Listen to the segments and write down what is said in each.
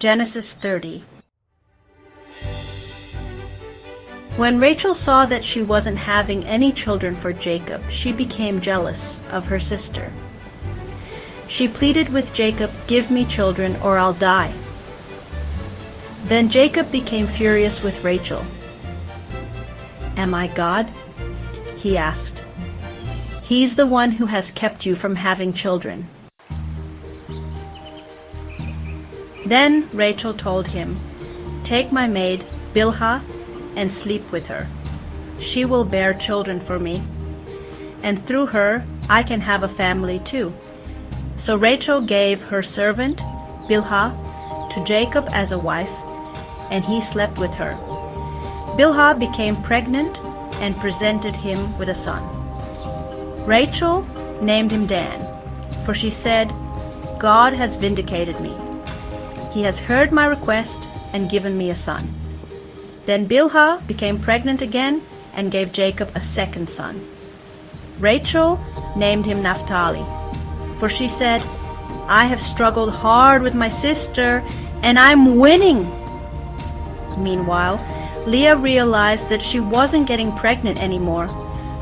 Genesis 30. When Rachel saw that she wasn't having any children for Jacob, she became jealous of her sister. She pleaded with Jacob, "Give me children or I'll die." Then Jacob became furious with Rachel. "Am I God?" he asked. "He's the one who has kept you from having children." Then Rachel told him, "Take my maid, Bilhah, and sleep with her. She will bear children for me, and through her I can have a family too." So Rachel gave her servant, Bilhah, to Jacob as a wife, and he slept with her. Bilhah became pregnant and presented him with a son. Rachel named him Dan, for she said, "God has vindicated me. He has heard my request and given me a son." Then Bilhah became pregnant again and gave Jacob a second son. Rachel named him Naphtali, for she said, "I have struggled hard with my sister, and I'm winning." Meanwhile, Leah realized that she wasn't getting pregnant anymore,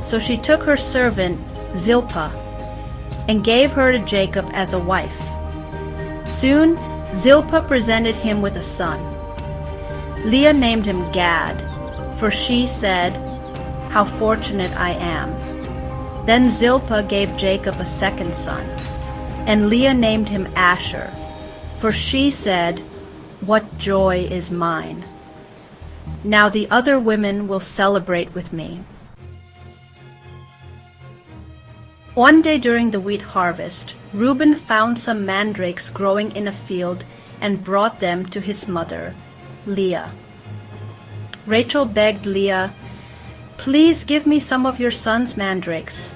so she took her servant, Zilpah, and gave her to Jacob as a wife. Soon, Zilpah presented him with a son. Leah named him Gad, for she said, "How fortunate I am." Then Zilpah gave Jacob a second son, and Leah named him Asher, for she said, "What joy is mine. Now the other women will celebrate with me." One day during the wheat harvest, Reuben found some mandrakes growing in a field and brought them to his mother, Leah. Rachel begged Leah, "Please give me some of your son's mandrakes."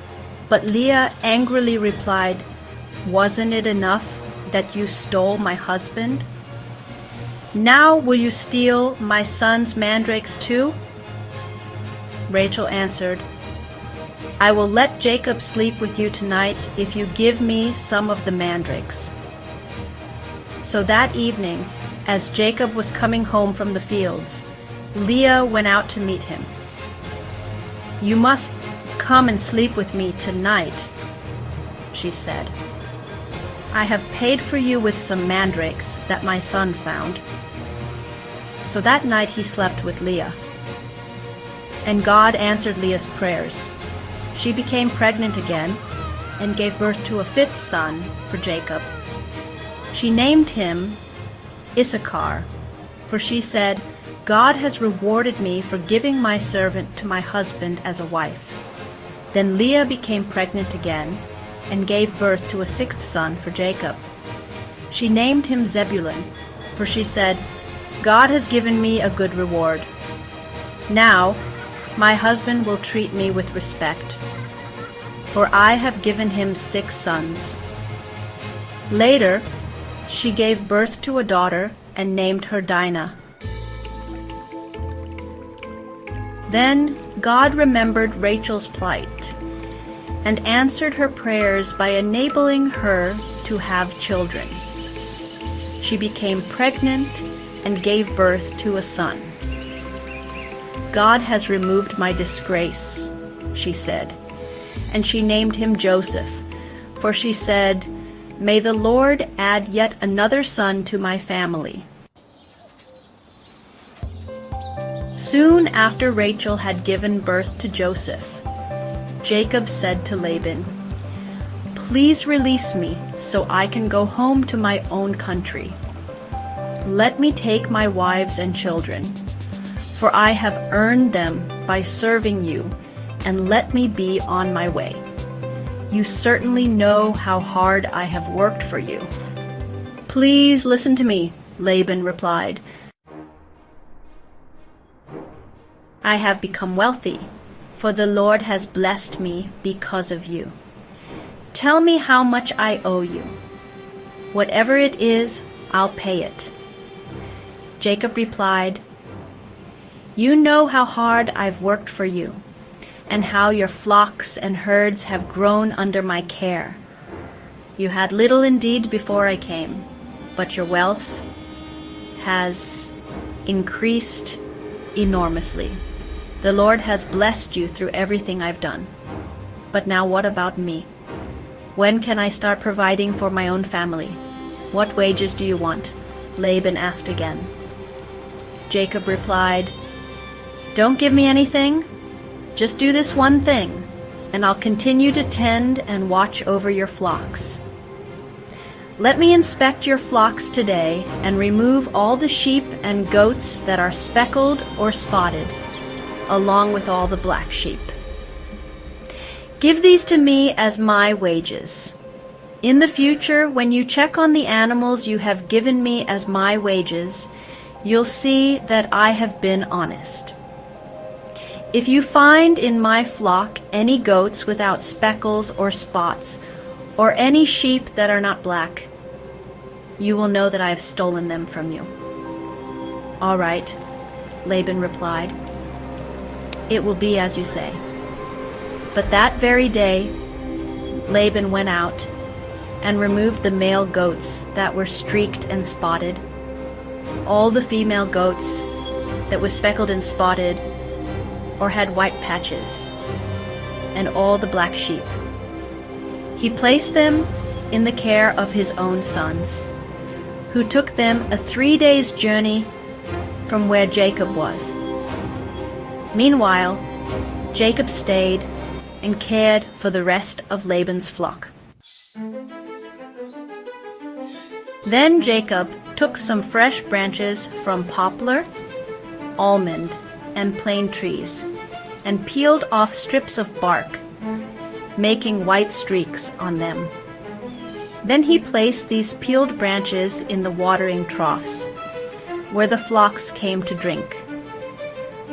But Leah angrily replied, "Wasn't it enough that you stole my husband? Now will you steal my son's mandrakes too?" Rachel answered, "I will let Jacob sleep with you tonight if you give me some of the mandrakes." So that evening, as Jacob was coming home from the fields, Leah went out to meet him. "You must come and sleep with me tonight," she said. "I have paid for you with some mandrakes that my son found." So that night he slept with Leah. And God answered Leah's prayers. She became pregnant again and gave birth to a fifth son for Jacob. She named him Issachar, for she said, "God has rewarded me for giving my servant to my husband as a wife." Then Leah became pregnant again and gave birth to a sixth son for Jacob. She named him Zebulun, for she said, "God has given me a good reward. Now my husband will treat me with respect, for I have given him 6 sons." Later, she gave birth to a daughter and named her Dinah. Then God remembered Rachel's plight and answered her prayers by enabling her to have children. She became pregnant and gave birth to a son. "God has removed my disgrace," she said, and she named him Joseph, for she said, "May the Lord add yet another son to my family." Soon after Rachel had given birth to Joseph, Jacob said to Laban, "Please release me so I can go home to my own country. Let me take my wives and children, for I have earned them by serving you, and let me be on my way. You certainly know how hard I have worked for you." "Please listen to me," Laban replied. "I have become wealthy, for the Lord has blessed me because of you. Tell me how much I owe you. Whatever it is, I'll pay it." Jacob replied, "You know how hard I've worked for you, and how your flocks and herds have grown under my care. You had little indeed before I came, but your wealth has increased enormously. The Lord has blessed you through everything I've done. But now what about me? When can I start providing for my own family? What wages do you want? Laban asked again. Jacob replied, Don't give me anything. Just do this one thing, and I'll continue to tend and watch over your flocks. Let me inspect your flocks today and remove all the sheep and goats that are speckled or spotted, along with all the black sheep. Give these to me as my wages. In the future, when you check on the animals you have given me as my wages, you'll see that I have been honest. If you find in my flock any goats without speckles or spots, or any sheep that are not black, you will know that I have stolen them from you. All right, Laban replied. It will be as you say. But that very day, Laban went out and removed the male goats that were streaked and spotted, all the female goats that were speckled and spotted or had white patches, and all the black sheep. He placed them in the care of his own sons, who took them a 3 days' journey from where Jacob was. Meanwhile, Jacob stayed and cared for the rest of Laban's flock. Then Jacob took some fresh branches from poplar, almond, and plane trees, and peeled off strips of bark, making white streaks on them. Then he placed these peeled branches in the watering troughs, where the flocks came to drink,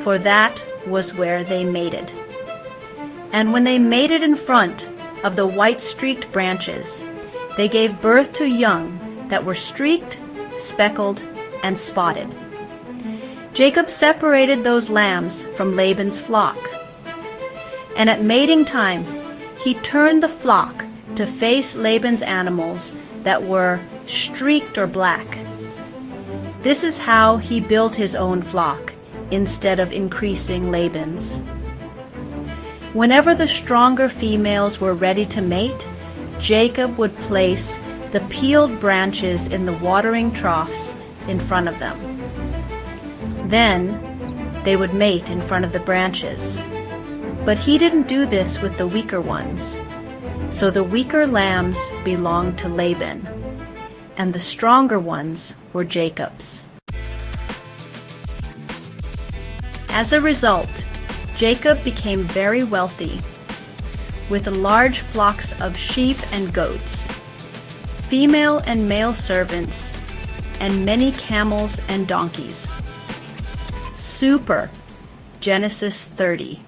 for that was where they mated. And when they mated in front of the white-streaked branches, they gave birth to young that were streaked, speckled, and spotted. Jacob separated those lambs from Laban's flock. And at mating time, he turned the flock to face Laban's animals that were streaked or black. This is how he built his own flock, instead of increasing Laban's. Whenever the stronger females were ready to mate, Jacob would place the peeled branches in the watering troughs in front of them. Then they would mate in front of the branches. But he didn't do this with the weaker ones. So the weaker lambs belonged to Laban, and the stronger ones were Jacob's. As a result, Jacob became very wealthy, with large flocks of sheep and goats, female and male servants, and many camels and donkeys. Super. Genesis 30.